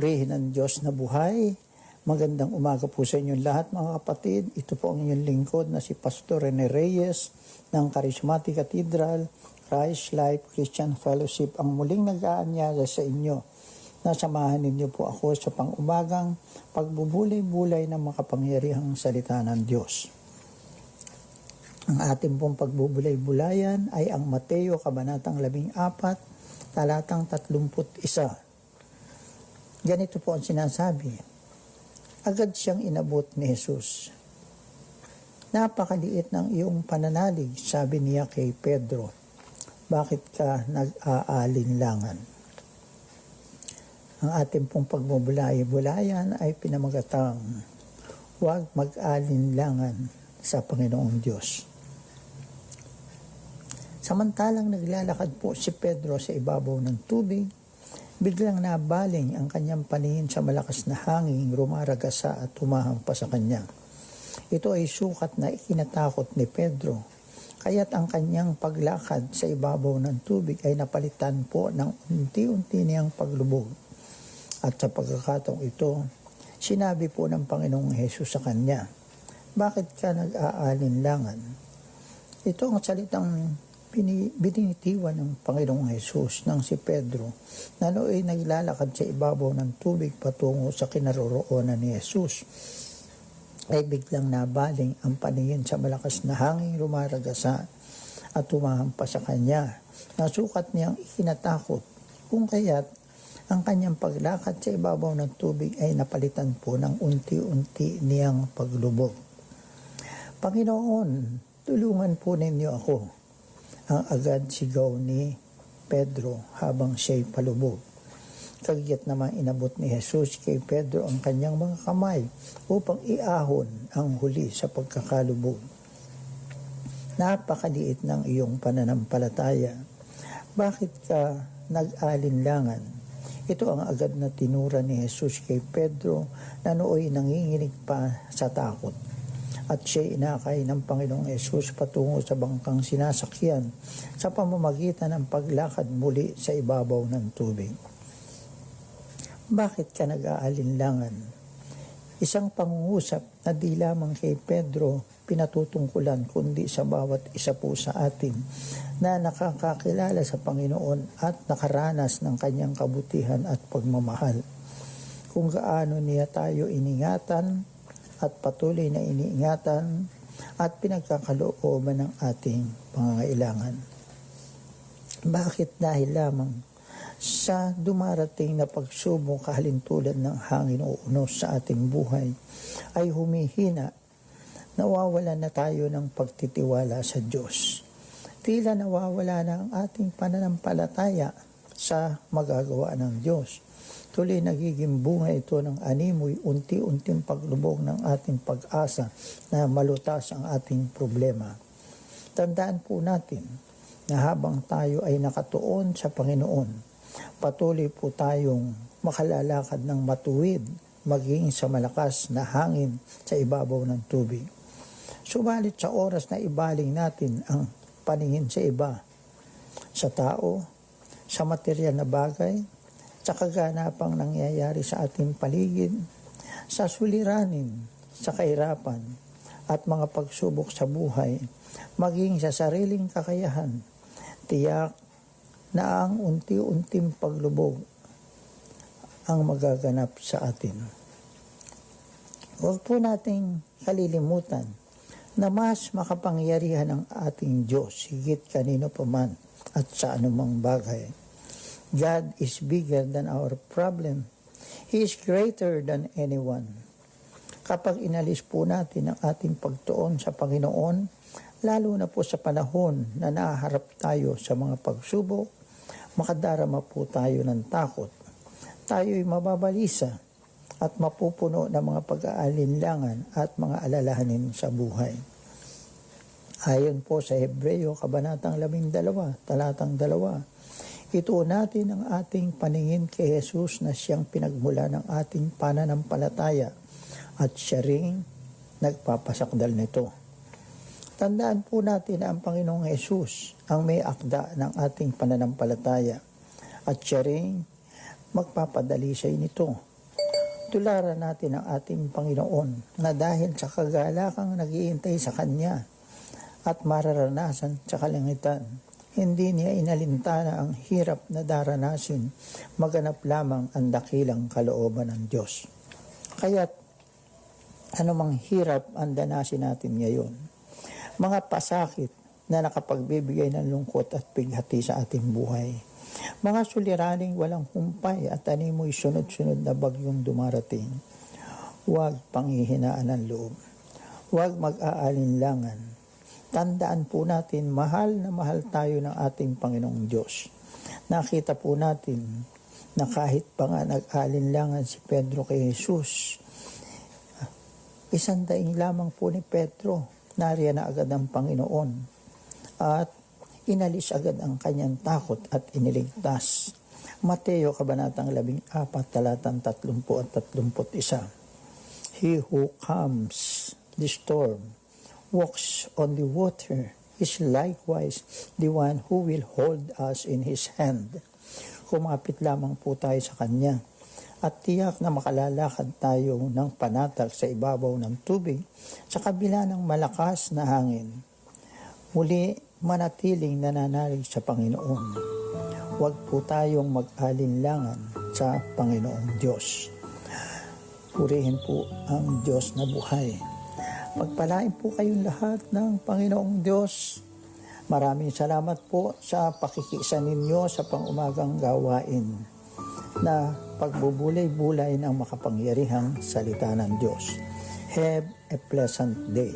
Purihin ang Diyos na buhay. Magandang umaga po sa inyong lahat mga kapatid. Ito po ang inyong lingkod na si Pastor Rene Reyes ng Charismatic Cathedral, Christ Life Christian Fellowship ang muling nag-aanyaya sa inyo. Nasamahan ninyo po ako sa pang-umagang pagbubulay-bulay ng makapangyarihang salita ng Diyos. Ang ating pong pagbubulay-bulayan ay ang Mateo Kabanatang 14, talatang 31. Ganito po ang sinasabi. Agad siyang inabot ni Jesus. Napakaliit ng iyong pananalig, sabi niya kay Pedro. Bakit ka nag-aalinlangan? Ang ating pong pagbubulay-bulayan ay pinamagatang huwag mag-alinlangan sa Panginoong Diyos. Samantalang naglalakad po si Pedro sa ibabaw ng tubig, biglang nabaling ang kanyang paningin sa malakas na hangin, rumaragasa at humahampas sa kanya. Ito ay sukat na ikinatakot ni Pedro, kaya't ang kanyang paglakad sa ibabaw ng tubig ay napalitan po ng unti-unti niyang paglubog. At sa pagkakataong ito, sinabi po ng Panginoong Hesus sa kanya, bakit ka nag-aalinlangan? Ito ang salitang binitiwan ng Panginoong Hesus ng si Pedro na nooy naglalakad sa ibabaw ng tubig patungo sa kinaroroonan ni Hesus ay biglang nabaling ang paningin sa malakas na hangin rumaragasa at humahampas sa kanya. Nasukat niyang ikinatakot kung kaya't ang kanyang paglakad sa ibabaw ng tubig ay napalitan po ng unti-unti niyang paglubog. Panginoon, tulungan po ninyo ako. Ang agad sigaw ni Pedro habang siya'y palubog. Kagyat naman inabot ni Jesus kay Pedro ang kanyang mga kamay upang iahon ang huli sa pagkakalubog. Napakaliit ng iyong pananampalataya. Bakit ka nag-alinlangan? Ito ang agad na tinura ni Jesus kay Pedro na nooy nanginginig pa sa takot. At siya inakay ng Panginoong Hesus patungo sa bangkang sinasakyan sa pamamagitan ng paglakad muli sa ibabaw ng tubig. Bakit ka nag-aalinlangan? Isang pangungusap na di lamang kay Pedro pinatutungkulan kundi sa bawat isa po sa atin na nakakakilala sa Panginoon at nakaranas ng kanyang kabutihan at pagmamahal. Kung gaano niya tayo iningatan at patuloy na iniingatan at pinagkakalooban ng ating pangangailangan. Bakit dahil lamang sa dumarating na pagsubok kahalintulad ng hangin o unos sa ating buhay ay humihina, nawawalan na tayo ng pagtitiwala sa Diyos. Tila nawawala na ang ating pananampalataya sa magagawa ng Diyos. Tuloy nagiging bunga ito ng animoy unti-unting paglubog ng ating pag-asa na malutas ang ating problema. Tandaan po natin na habang tayo ay nakatuon sa Panginoon, patuloy po tayong makalalakad ng matuwid maging sa malakas na hangin sa ibabaw ng tubig. Subalit sa oras na ibaling natin ang paningin sa iba, sa tao, sa material na bagay, sa kaganapang nangyayari sa ating paligid, sa suliranin, sa kahirapan, at mga pagsubok sa buhay, maging sa sariling kakayahan, tiyak na ang unti-unting paglubog ang magaganap sa atin. Huwag po nating kalilimutan na mas makapangyarihan ang ating Diyos higit kanino paman at sa anumang bagay. God is bigger than our problem. He is greater than anyone. Kapag inalis po natin ang ating pagtuon sa Panginoon, lalo na po sa panahon na nahaharap tayo sa mga pagsubok, makadarama po tayo ng takot. Tayo'y mababalisa at mapupuno ng mga pag-aalinlangan at mga alalahanin sa buhay. Ayon po sa Hebreo Kabanatang 12, talatang 2, ituon natin ang ating paningin kay Jesus na siyang pinagmula ng ating pananampalataya at siya ring nagpapasakdal nito. Tandaan po natin na ang Panginoong Jesus ang may akda ng ating pananampalataya at siya rin magpapadalisay nito Tularan natin ang ating Panginoon na dahil sa kagalakang nag-iintay sa Kanya at mararanasan sa kalangitan, hindi niya inalintana ang hirap na daranasin, maganap lamang ang dakilang kalooban ng Diyos. Kaya't anumang hirap ang danasin natin ngayon, mga pasakit na nakapagbibigay ng lungkot at bighati sa ating buhay, mga suliraning walang humpay at animoy sunod-sunod na bagyong dumarating, huwag panghihinaan ng loob, huwag mag-aalinlangan. Tandaan po natin, mahal na mahal tayo ng ating Panginoong Diyos. Nakita po natin na kahit pa nga nag-alinlangan si Pedro kay Jesus, isang daing lamang po ni Pedro, nariyan na agad ang Panginoon at inalis agad ang kanyang takot at iniligtas. Mateo Kabanatang 14, talatang 30 at 31. He who calms the storm, walks on the water, is likewise the one who will hold us in His hand. Kumapit lamang po tayo sa Kanya at tiyak na makalalakad tayo ng panatag sa ibabaw ng tubig sa kabila ng malakas na hangin. Muli, manatiling nananalig sa Panginoon. Huwag po tayong mag-alinlangan sa Panginoong Diyos. Purihin po ang Diyos na buhay. Pagpalain po kayong lahat ng Panginoong Diyos. Maraming salamat po sa pakikiisa ninyo sa pang-umagang gawain na pagbubulay-bulay ng makapangyarihang salita ng Diyos. Have a pleasant day.